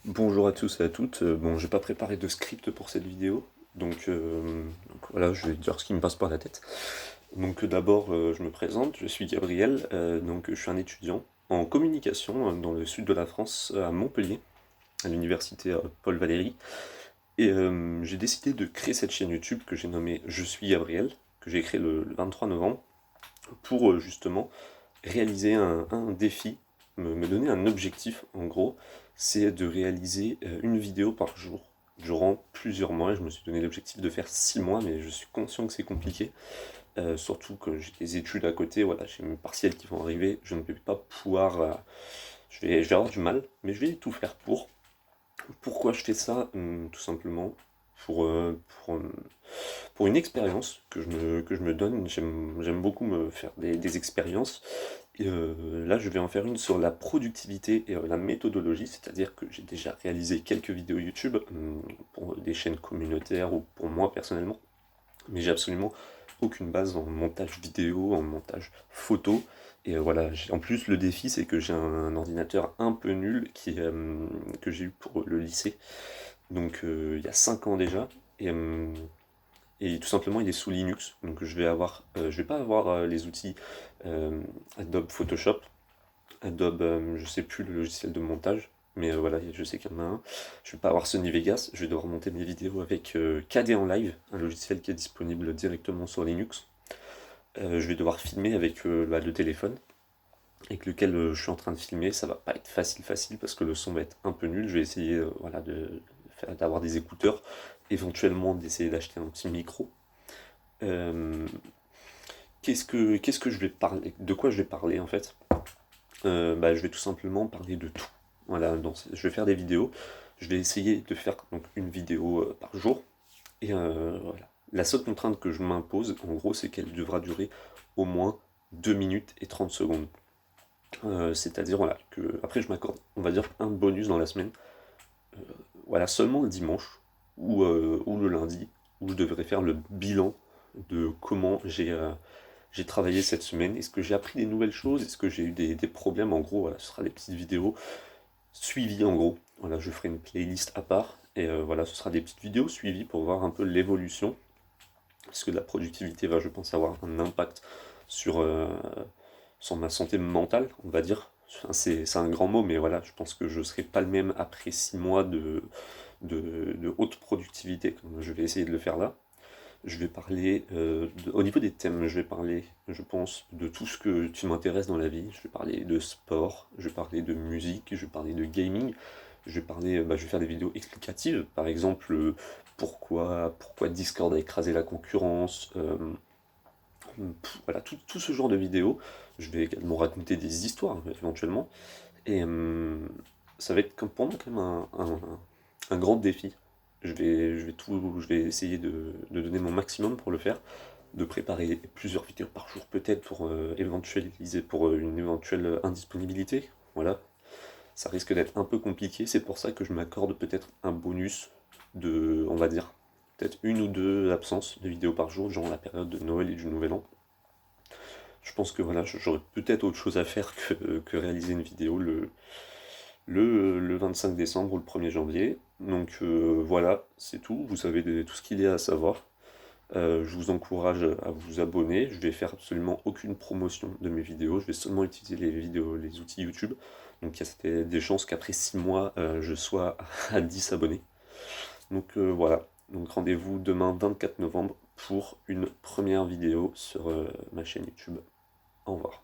Bonjour à tous et à toutes. Bon, j'ai pas préparé de script pour cette vidéo, donc voilà, je vais dire ce qui me passe par la tête. Donc d'abord, je me présente, je suis Gabriel, donc je suis un étudiant en communication dans le sud de la France, à Montpellier, à l'université Paul Valéry. Et j'ai décidé de créer cette chaîne YouTube que j'ai nommée Je suis Gabriel, que j'ai créée le 23 novembre, pour justement réaliser un défi, me donner un objectif en gros, c'est de réaliser une vidéo par jour durant plusieurs mois. Je me suis donné l'objectif de faire 6 mois, mais je suis conscient que c'est compliqué, surtout que j'ai des études à côté, voilà, j'ai mes partiels qui vont arriver, je ne vais pas pouvoir, je vais avoir du mal, mais je vais tout faire pour. Pourquoi je fais ça? Tout simplement pour, pour une expérience que je me donne. J'aime beaucoup me faire des expériences. Et là, je vais en faire une sur la productivité et la méthodologie, c'est-à-dire que j'ai déjà réalisé quelques vidéos YouTube pour des chaînes communautaires ou pour moi personnellement, mais j'ai absolument aucune base en montage vidéo, en montage photo. Et voilà, en plus le défi c'est que j'ai un ordinateur un peu nul que j'ai eu pour le lycée, donc il y a 5 ans déjà, et, euh, et tout simplement il est sous Linux, donc je vais pas avoir les outils euh, Adobe Photoshop, Adobe, je sais plus le logiciel de montage, mais voilà, je sais qu'il y en a un. Je vais pas avoir Sony Vegas, je vais devoir monter mes vidéos avec KD en live, un logiciel qui est disponible directement sur Linux. Je vais devoir filmer avec le téléphone, avec lequel je suis en train de filmer. Ça va pas être facile parce que le son va être un peu nul. Je vais essayer voilà, d'avoir des écouteurs, éventuellement d'essayer d'acheter un petit micro. Euh, qu'est-ce que je vais parler, de quoi je vais parler en fait? Je vais tout simplement parler de tout. Voilà, je vais faire des vidéos. Je vais essayer de faire donc une vidéo par jour. Et voilà. La seule contrainte que je m'impose, en gros, c'est qu'elle devra durer au moins 2 minutes et 30 secondes. C'est-à-dire, voilà, que après je m'accorde, on va dire, un bonus dans la semaine. Euh, voilà, seulement le dimanche ou le lundi, où je devrais faire le bilan de comment j'ai travaillé cette semaine. Est-ce que j'ai appris des nouvelles choses? Est-ce que j'ai eu des problèmes? En gros, voilà, ce sera des petites vidéos suivies en gros. Voilà, je ferai une playlist à part. Et voilà, ce sera des petites vidéos suivies pour voir un peu l'évolution. Parce que la productivité va, je pense, avoir un impact sur, euh, sur ma santé mentale, on va dire. Enfin, c'est un grand mot, mais voilà, je pense que je ne serai pas le même après 6 mois de haute productivité, comme je vais essayer de le faire là. Je vais parler, au niveau des thèmes, je vais parler, je pense, de tout ce que tu m'intéresses dans la vie. Je vais parler de sport, je vais parler de musique, je vais parler de gaming, je vais parler, je vais faire des vidéos explicatives, par exemple, pourquoi Discord a écrasé la concurrence, voilà, tout ce genre de vidéos. Je vais également raconter des histoires, éventuellement, et ça va être comme pour moi quand même un grand défi. Je vais essayer de donner mon maximum pour le faire, de préparer plusieurs vidéos par jour peut-être pour éventualiser pour une éventuelle indisponibilité. Voilà, ça risque d'être un peu compliqué, c'est pour ça que je m'accorde peut-être un bonus de, on va dire, peut-être une ou deux absences de vidéos par jour, genre la période de Noël et du Nouvel An. Je pense que voilà, j'aurais peut-être autre chose à faire que réaliser une vidéo le 25 décembre ou le 1er janvier. Donc voilà, c'est tout. Vous savez tout ce qu'il y a à savoir. Je vous encourage à vous abonner. Je vais faire absolument aucune promotion de mes vidéos. Je vais seulement utiliser les outils YouTube. Donc il y a des chances qu'après 6 mois, je sois à 10 abonnés. Donc voilà. Donc rendez-vous demain 24 novembre pour une première vidéo sur ma chaîne YouTube. Au revoir.